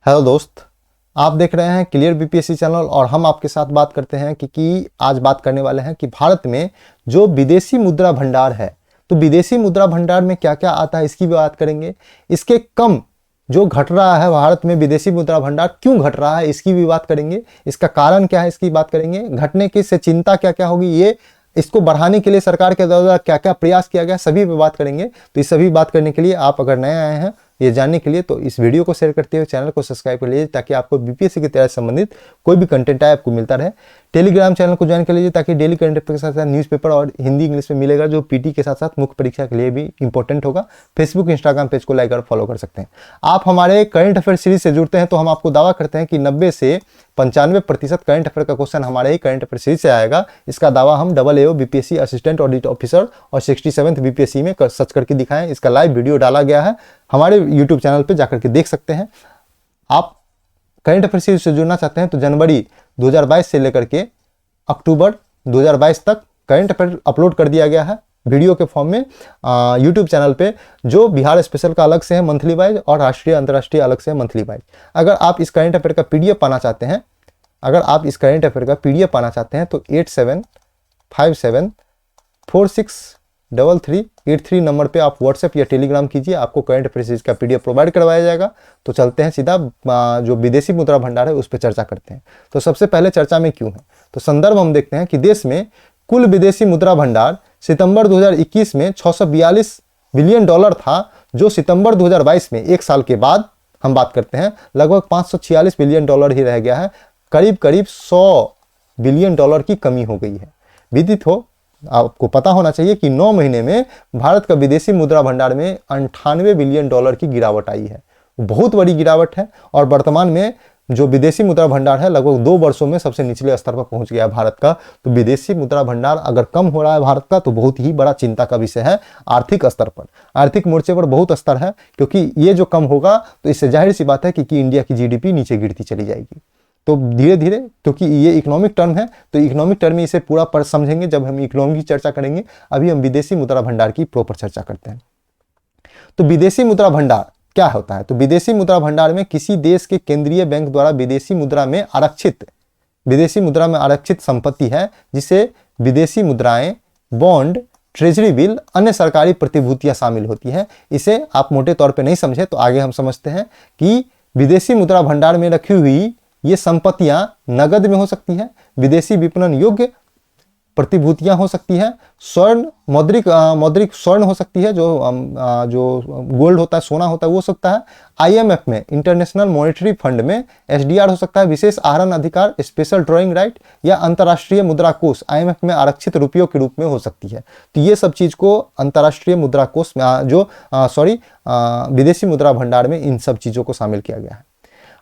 Hello दोस्त, आप देख रहे हैं क्लियर बीपीएससी चैनल और हम आपके साथ बात करते हैं कि आज बात करने वाले हैं कि भारत में जो विदेशी मुद्रा भंडार है, तो विदेशी मुद्रा भंडार में क्या क्या आता है इसकी भी बात करेंगे। इसके कम जो घट रहा है भारत में विदेशी मुद्रा भंडार क्यों घट रहा है इसकी भी बात करेंगे। इसका कारण क्या है इसकी बात करेंगे। घटने की से चिंता क्या क्या होगी, ये इसको बढ़ाने के लिए सरकार के द्वारा क्या क्या प्रयास किया गया सभी पे बात करेंगे। तो इस सभी बात करने के लिए आप अगर नए आए हैं ये जानने के लिए तो इस वीडियो को शेयर करते हुए चैनल को सब्सक्राइब कर लीजिए ताकि आपको बीपीएससी की तैयारी से संबंधित कोई भी कंटेंट आए आपको मिलता रहे। टेलीग्राम चैनल को ज्वाइन कर लीजिए ताकि डेली करंट अफेयर के साथ साथ न्यूज़पेपर और हिंदी इंग्लिश में मिलेगा जो पीटी के साथ साथ मुख्य परीक्षा के लिए भी इंपॉर्टेंट होगा। फेसबुक इंस्टाग्राम पेज को लाइक और फॉलो कर सकते हैं। आप हमारे करंट अफेयर सीरीज से जुड़ते हैं तो हम आपको दावा करते हैं कि 90 से 95% करंट अफेयर का क्वेश्चन हमारे ही करंट अफेयर सीरीज से आएगा। इसका दावा हम AAO BPSC assistant audit officer और 67th बीपीएससी में सर्च करके दिखाएं। इसका लाइव वीडियो डाला गया है, हमारे यूट्यूब चैनल पर जाकर के देख सकते हैं। आप करंट अफेयर सीरीज से जुड़ना चाहते हैं तो जनवरी 2022 से लेकर के अक्टूबर 2022 तक करंट अफेयर अपलोड कर दिया गया है वीडियो के फॉर्म में यूट्यूब चैनल पे, जो बिहार स्पेशल का अलग से है मंथली वाइज और राष्ट्रीय अंतर्राष्ट्रीय अलग से है मंथली वाइज। अगर आप इस करंट अफेयर का पीडीएफ पाना चाहते हैं तो 8757463383 नंबर पे आप व्हाट्सएप या टेलीग्राम कीजिए, आपको करंट अफेयर सीरीज का पीडीएफ प्रोवाइड करवाया जाएगा। तो चलते हैं सीधा जो विदेशी मुद्रा भंडार है उस पर चर्चा करते हैं। तो सबसे पहले चर्चा में क्यों है तो संदर्भ हम देखते हैं कि देश में कुल विदेशी मुद्रा भंडार सितंबर 2021 में $642 बिलियन था, जो सितंबर 2022 में एक साल के बाद हम बात करते हैं लगभग $546 बिलियन ही रह गया है। करीब करीब $100 बिलियन की कमी हो गई है। विदित हो, आपको पता होना चाहिए कि 9 महीने में भारत का विदेशी मुद्रा भंडार में $98 बिलियन की गिरावट आई है। बहुत बड़ी गिरावट है और वर्तमान में जो विदेशी मुद्रा भंडार है लगभग 2 वर्षों में सबसे निचले स्तर पर पहुंच गया है भारत का। तो विदेशी मुद्रा भंडार अगर कम हो रहा है भारत का तो बहुत ही बड़ा चिंता का विषय है। आर्थिक स्तर पर, आर्थिक मोर्चे पर बहुत स्तर है, क्योंकि ये जो कम होगा तो इससे जाहिर सी बात है कि इंडिया की जीडीपी नीचे गिरती चली जाएगी। तो धीरे धीरे, क्योंकि ये इकोनॉमिक टर्म है तो इकोनॉमिक टर्म में इसे पूरा पर समझेंगे जब हम इकोनॉमी की चर्चा करेंगे। अभी हम विदेशी मुद्रा भंडार की प्रॉपर चर्चा करते हैं। तो विदेशी मुद्रा भंडार क्या होता है तो विदेशी मुद्रा भंडार में किसी देश के केंद्रीय बैंक द्वारा विदेशी मुद्रा में आरक्षित संपत्ति है, जिसे विदेशी मुद्राएं, बॉन्ड, ट्रेजरी बिल, अन्य सरकारी प्रतिभूतियां शामिल होती हैं। इसे आप मोटे तौर पे नहीं समझे तो आगे हम समझते हैं कि विदेशी मुद्रा भंडार में रखी हुई ये संपत्तियां नगद में हो सकती है, विदेशी विपणन योग्य प्रतिभूतियां हो सकती है, स्वर्ण, मौद्रिक स्वर्ण हो सकती है, जो गोल्ड होता है, सोना होता है वो हो सकता है। आईएमएफ में, इंटरनेशनल मॉनेटरी फंड में एसडीआर हो सकता है, विशेष आहरण अधिकार, स्पेशल ड्रॉइंग राइट, या अंतर्राष्ट्रीय मुद्रा कोष आईएमएफ में आरक्षित रुपयों के रूप में हो सकती है। तो ये सब चीज को अंतर्राष्ट्रीय मुद्रा कोष में विदेशी मुद्रा भंडार में इन सब चीजों को शामिल किया गया है।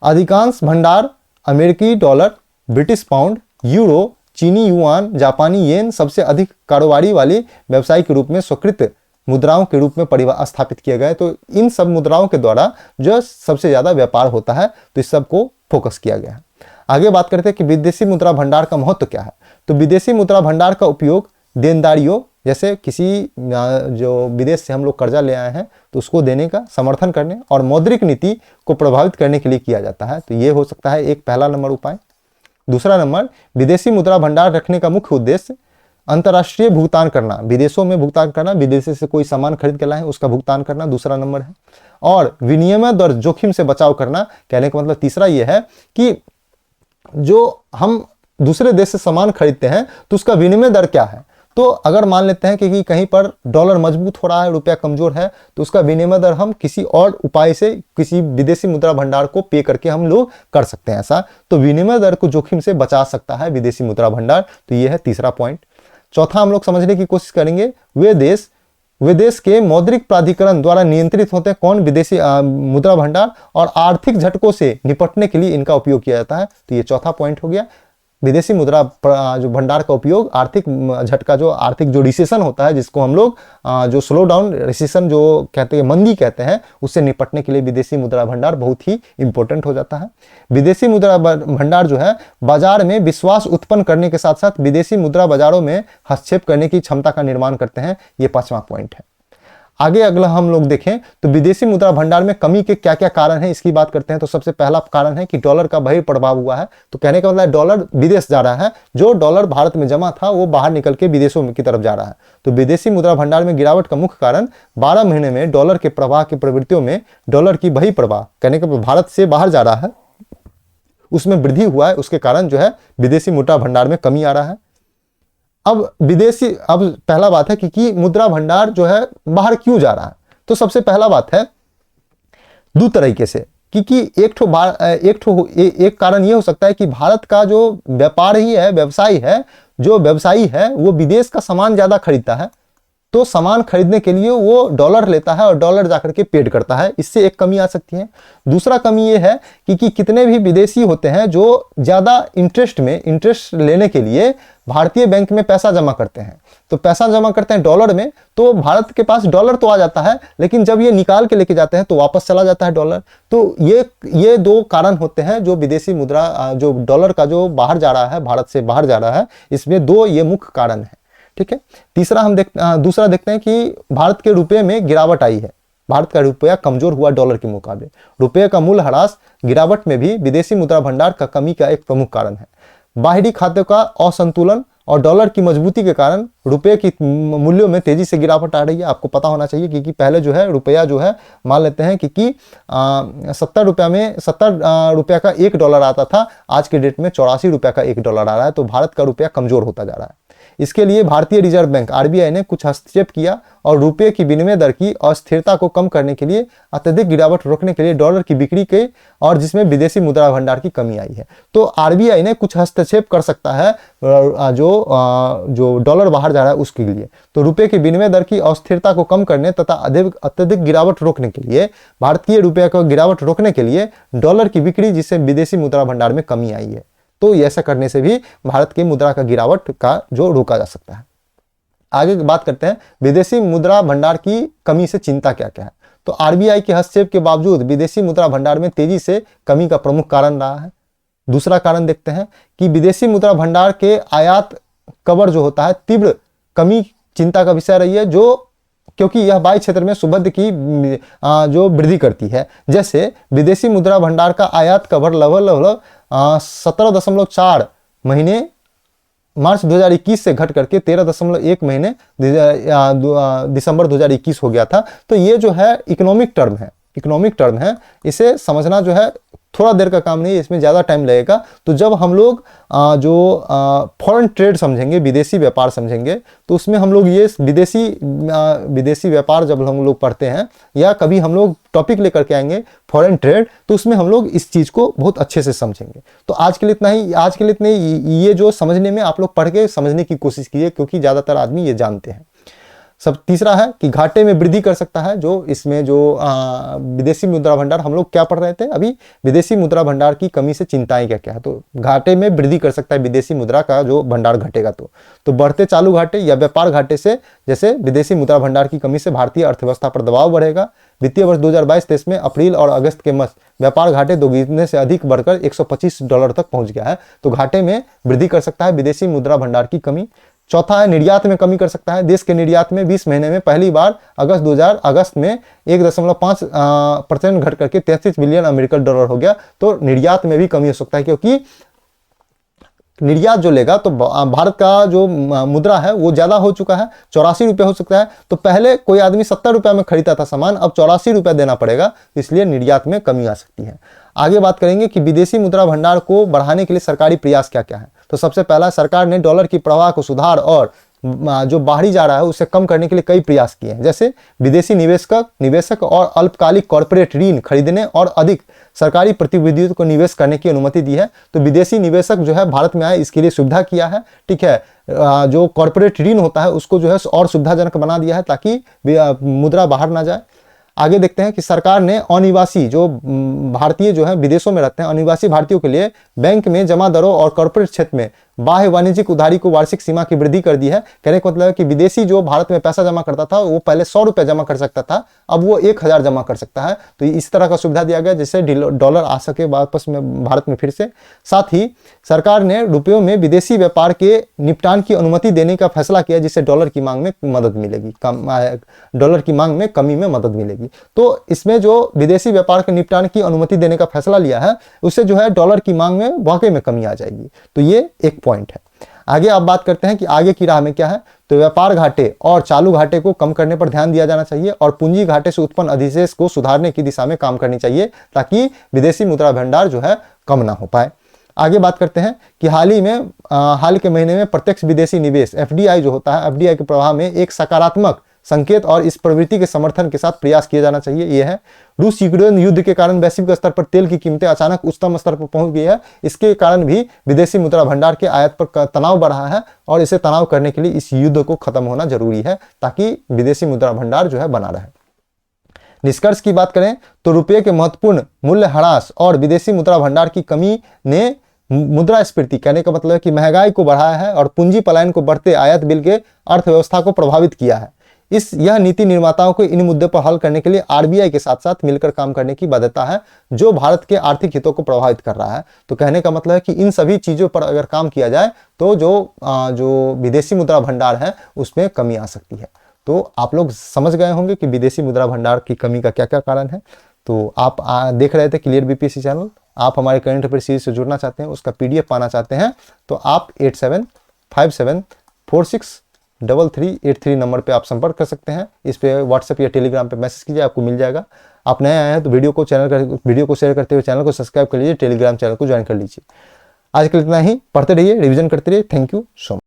अधिकांश भंडार अमेरिकी डॉलर, ब्रिटिश पाउंड, यूरो, चीनी युआन, जापानी येन सबसे अधिक कारोबारी वाली व्यवसाय के रूप में स्वीकृत मुद्राओं के रूप में स्थापित किए गए। तो इन सब मुद्राओं के द्वारा जो सबसे ज्यादा व्यापार होता है तो इस सब को फोकस किया गया है। आगे बात करते हैं कि विदेशी मुद्रा भंडार का महत्व क्या है। तो विदेशी मुद्रा भंडार का उपयोग देनदारियों, जैसे किसी जो विदेश से हम लोग कर्जा ले आए हैं तो उसको देने का समर्थन करने और मौद्रिक नीति को प्रभावित करने के लिए किया जाता है। तो ये हो सकता है एक पहला नंबर उपाय। दूसरा नंबर, विदेशी मुद्रा भंडार रखने का मुख्य उद्देश्य अंतर्राष्ट्रीय भुगतान करना, विदेशों में भुगतान करना, विदेश से कोई सामान खरीद के लाए उसका भुगतान करना दूसरा नंबर है। और विनिमय दर जोखिम से बचाव करना, कहने का मतलब तीसरा यह है कि जो हम दूसरे देश से सामान खरीदते हैं तो उसका विनिमय दर क्या है। तो अगर मान लेते हैं कि कहीं पर डॉलर मजबूत हो रहा है, रुपया कमजोर है, तो उसका विनिमय दर हम किसी और उपाय से किसी विदेशी मुद्रा भंडार को पे करके हम लोग कर सकते हैं ऐसा। तो विनिमय दर को जोखिम से बचा सकता है विदेशी मुद्रा भंडार। तो यह है तीसरा पॉइंट। चौथा हम लोग समझने की कोशिश करेंगे, वे देश के मौद्रिक प्राधिकरण द्वारा नियंत्रित होते हैं। कौन? विदेशी मुद्रा भंडार। और आर्थिक झटकों से निपटने के लिए इनका उपयोग किया जाता है। तो ये चौथा पॉइंट हो गया। विदेशी मुद्रा जो भंडार का उपयोग आर्थिक झटका, जो आर्थिक जो रिसेशन होता है, जिसको हम लोग जो स्लो डाउन रिसेशन जो कहते हैं, मंदी कहते हैं, उससे निपटने के लिए विदेशी मुद्रा भंडार बहुत ही इंपॉर्टेंट हो जाता है। विदेशी मुद्रा भंडार जो है बाजार में विश्वास उत्पन्न करने के साथ साथ विदेशी मुद्रा बाजारों में हस्तक्षेप करने की क्षमता का निर्माण करते हैं। ये 5वां पॉइंट है। आगे अगला हम लोग देखें तो विदेशी मुद्रा भंडार में कमी के क्या क्या कारण हैं, इसकी बात करते हैं। तो सबसे पहला कारण है कि डॉलर का बहिर्प्रभाव हुआ है। तो कहने का मतलब डॉलर विदेश जा रहा है, जो डॉलर भारत में जमा था वो बाहर निकल के विदेशों की तरफ जा रहा है। तो विदेशी मुद्रा भंडार में गिरावट का मुख्य कारण 12 महीने में डॉलर के प्रवाह की प्रवृत्तियों में डॉलर की बहिर्प्रवाह, कहने का भारत से बाहर जा रहा है, उसमें वृद्धि हुआ है। उसके कारण जो है विदेशी मुद्रा भंडार में कमी आ रहा है। अब पहला बात है कि मुद्रा भंडार जो है बाहर क्यों जा रहा है। तो सबसे पहला बात है दो तरीके से कि एक कारण ये हो सकता है कि भारत का जो व्यापार ही है, व्यवसायी है, जो व्यवसायी है वो विदेश का सामान ज्यादा खरीदता है, तो सामान खरीदने के लिए वो डॉलर लेता है और डॉलर जाकर के पेड करता है, इससे एक कमी आ सकती है। दूसरा कमी ये है कि कितने भी विदेशी होते हैं जो ज़्यादा इंटरेस्ट लेने के लिए भारतीय बैंक में पैसा जमा करते हैं। तो पैसा जमा करते हैं डॉलर में, तो भारत के पास डॉलर तो आ जाता है, लेकिन जब ये निकाल के लेके जाते हैं तो वापस चला जाता है डॉलर। तो ये दो कारण होते हैं जो विदेशी मुद्रा, जो डॉलर का जो बाहर जा रहा है, भारत से बाहर जा रहा है, इसमें दो ये मुख्य कारण है। ठीक है। दूसरा देखते हैं कि भारत के रुपए में गिरावट आई है। भारत का रुपया कमजोर हुआ डॉलर के मुकाबले। रुपये का मूल्य ह्रास गिरावट में भी विदेशी मुद्रा भंडार का कमी का एक प्रमुख कारण है। बाहरी खातों का असंतुलन और डॉलर की मजबूती के कारण रुपये की मूल्यों में तेजी से गिरावट आ रही है। आपको पता होना चाहिए कि पहले जो है रुपया जो है, मान लेते हैं कि 70 रुपया का $1 आता था, आज के डेट में 84 रुपया का $1 आ रहा है। तो भारत का रुपया कमजोर होता जा रहा है। इसके लिए भारतीय रिजर्व बैंक आरबीआई ने कुछ हस्तक्षेप किया और रुपये की विनिमय दर की अस्थिरता को कम करने के लिए, अत्यधिक गिरावट रोकने के लिए डॉलर की बिक्री के और जिसमें विदेशी मुद्रा भंडार की कमी आई है। तो आरबीआई ने कुछ हस्तक्षेप कर सकता है जो डॉलर बाहर जा रहा है उसके लिए। तो रुपये की विनिमय दर की अस्थिरता को कम करने तथा अत्यधिक गिरावट रोकने के लिए, भारतीय रुपये को गिरावट रोकने के लिए डॉलर की बिक्री जिससे विदेशी मुद्रा भंडार में कमी आई है। तो ऐसा करने से भी भारत की मुद्रा का गिरावट का जो रोका जा सकता है। आगे बात करते हैं विदेशी मुद्रा भंडार की कमी से चिंता क्या क्या है। तो आरबीआई के हस्तक्षेप के बावजूद विदेशी मुद्रा भंडार में तेजी से कमी का प्रमुख कारण रहा है। दूसरा कारण देखते हैं कि विदेशी मुद्रा भंडार के आयात कवर जो होता है, तीव्र कमी चिंता का विषय रही है, जो क्योंकि यह बाह्य क्षेत्र में सुबद्ध की जो वृद्धि करती है। जैसे विदेशी मुद्रा भंडार का आयात कवर लगभग 17.4 महीने मार्च 2021 से घट करके 13.1 महीने दिसंबर 2021 हो गया था। तो ये जो है इकोनॉमिक टर्म है, इसे समझना जो है थोड़ा देर का काम नहीं है, इसमें ज़्यादा टाइम लगेगा। तो जब हम लोग फॉरेन ट्रेड समझेंगे, विदेशी व्यापार समझेंगे, तो उसमें हम लोग ये विदेशी व्यापार जब हम लोग पढ़ते हैं या कभी हम लोग टॉपिक लेकर के आएंगे फॉरेन ट्रेड, तो उसमें हम लोग इस चीज़ को बहुत अच्छे से समझेंगे। तो आज के लिए इतना ही ये जो समझने में आप लोग पढ़ के समझने की कोशिश कीजिए, क्योंकि ज़्यादातर आदमी ये जानते हैं। सब तीसरा है कि घाटे में वृद्धि कर सकता है। जो इसमें जो विदेशी मुद्रा भंडार हम लोग क्या पढ़ रहे थे अभी, विदेशी मुद्रा भंडार की कमी से चिंताएं क्या क्या है। तो घाटे में वृद्धि कर सकता है विदेशी मुद्रा का जो भंडार घटेगा। तो बढ़ते चालू घाटे या व्यापार घाटे से, जैसे विदेशी मुद्रा भंडार की कमी से भारतीय अर्थव्यवस्था पर दबाव बढ़ेगा। वित्तीय वर्ष 2022-23 में अप्रैल और अगस्त के मध्य व्यापार घाटे दोगुने से अधिक बढ़कर $125 तक पहुंच गया है। तो घाटे में वृद्धि कर सकता है विदेशी मुद्रा भंडार की कमी। चौथा है निर्यात में कमी कर सकता है। देश के निर्यात में 20 महीने में पहली बार अगस्त में 1.5% घट करके $33 बिलियन अमेरिकन डॉलर हो गया। तो निर्यात में भी कमी हो सकता है, क्योंकि निर्यात जो लेगा तो भारत का जो मुद्रा है वो ज्यादा हो चुका है, 84 रुपये हो सकता है। तो पहले कोई आदमी 70 रुपये में खरीदता था सामान, अब 84 रुपये देना पड़ेगा, इसलिए निर्यात में कमी आ सकती है। आगे बात करेंगे कि विदेशी मुद्रा भंडार को बढ़ाने के लिए सरकारी प्रयास क्या क्या है। तो सबसे पहला, सरकार ने डॉलर की प्रवाह को सुधार और जो बाहरी जा रहा है उसे कम करने के लिए कई प्रयास किए हैं। जैसे विदेशी निवेशक और अल्पकालिक कॉर्पोरेट ऋण खरीदने और अधिक सरकारी प्रतिभूतियों को निवेश करने की अनुमति दी है। तो विदेशी निवेशक जो है भारत में आए, इसके लिए सुविधा किया है। ठीक है, जो कॉर्पोरेट ऋण होता है उसको जो है और सुविधाजनक बना दिया है ताकि मुद्रा बाहर ना जाए। आगे देखते हैं कि सरकार ने अनिवासी जो भारतीय जो है विदेशों में रहते हैं, अनिवासी भारतीयों के लिए बैंक में जमा दरों और कॉर्पोरेट क्षेत्र में बाह्य वाणिज्यिक उधारी को वार्षिक सीमा की वृद्धि कर दी है। कहने का मतलब है कि विदेशी जो भारत में पैसा जमा करता था वो पहले 100 रुपये जमा कर सकता था, अब वो 1000 जमा कर सकता है। तो इस तरह का सुविधा दिया गया जिससे डॉलर आ सके वापस में भारत में फिर से। साथ ही सरकार ने रुपयों में विदेशी व्यापार के निपटान की अनुमति देने का फैसला किया, जिससे डॉलर की मांग में मदद मिलेगी, डॉलर की मांग में कमी में मदद मिलेगी। तो इसमें जो विदेशी व्यापार के निपटान की अनुमति देने का फैसला लिया है उससे जो है डॉलर की मांग में वाकई में कमी आ जाएगी। तो ये एक पॉइंट है। आगे आप बात करते हैं कि आगे की राह में क्या है। तो व्यापार घाटे और चालू घाटे को कम करने पर ध्यान दिया जाना चाहिए और पूंजी घाटे से उत्पन्न अधिशेष को सुधारने की दिशा में काम करनी चाहिए ताकि विदेशी मुद्रा भंडार जो है कम ना हो पाए। आगे बात करते हैं कि हाल के महीने में प्रत्यक्ष विदेशी निवेश एफडीआई जो होता है, एफडीआई के प्रभाव में एक सकारात्मक संकेत और इस प्रवृत्ति के समर्थन के साथ प्रयास किया जाना चाहिए। यह है रूस यूक्रेन युद्ध के कारण वैश्विक स्तर पर तेल की कीमतें अचानक उच्चतम स्तर पर पहुंच गई है। इसके कारण भी विदेशी मुद्रा भंडार के आयात पर तनाव बढ़ा है और इसे तनाव करने के लिए इस युद्ध को खत्म होना जरूरी है ताकि विदेशी मुद्रा भंडार जो है बना रहे। निष्कर्ष की बात करें तो रुपये के महत्वपूर्ण मूल्य ह्रास और विदेशी मुद्रा भंडार की कमी ने मुद्रास्फीति, कहने का मतलब है कि महंगाई को बढ़ाया है और पूंजी पलायन को बढ़ते आयात बिल के अर्थव्यवस्था को प्रभावित किया है। यह नीति निर्माताओं को इन मुद्दों पर हल करने के लिए आरबीआई के साथ साथ मिलकर काम करने की बाध्यता है जो भारत के आर्थिक हितों को प्रभावित कर रहा है। तो कहने का मतलब है कि इन सभी चीजों पर अगर काम किया जाए तो जो विदेशी मुद्रा भंडार है उसमें कमी आ सकती है। तो आप लोग समझ गए होंगे कि विदेशी मुद्रा भंडार की कमी का क्या क्या कारण है। तो आप देख रहे थे क्लियर बीपीएससी चैनल। आप हमारे करंट अफेयर सीरीज से जुड़ना चाहते हैं, उसका पीडीएफ पाना चाहते हैं तो आप 8757463383 नंबर पे आप संपर्क कर सकते हैं। इस पे व्हाट्सएप या टेलीग्राम पे मैसेज कीजिए, आपको मिल जाएगा। आप नए आए हैं तो वीडियो को शेयर करते हुए चैनल को सब्सक्राइब कर लीजिए, टेलीग्राम चैनल को ज्वाइन कर लीजिए। आज के लिए इतना ही। पढ़ते रहिए, रिवीजन करते रहिए। Thank you so much.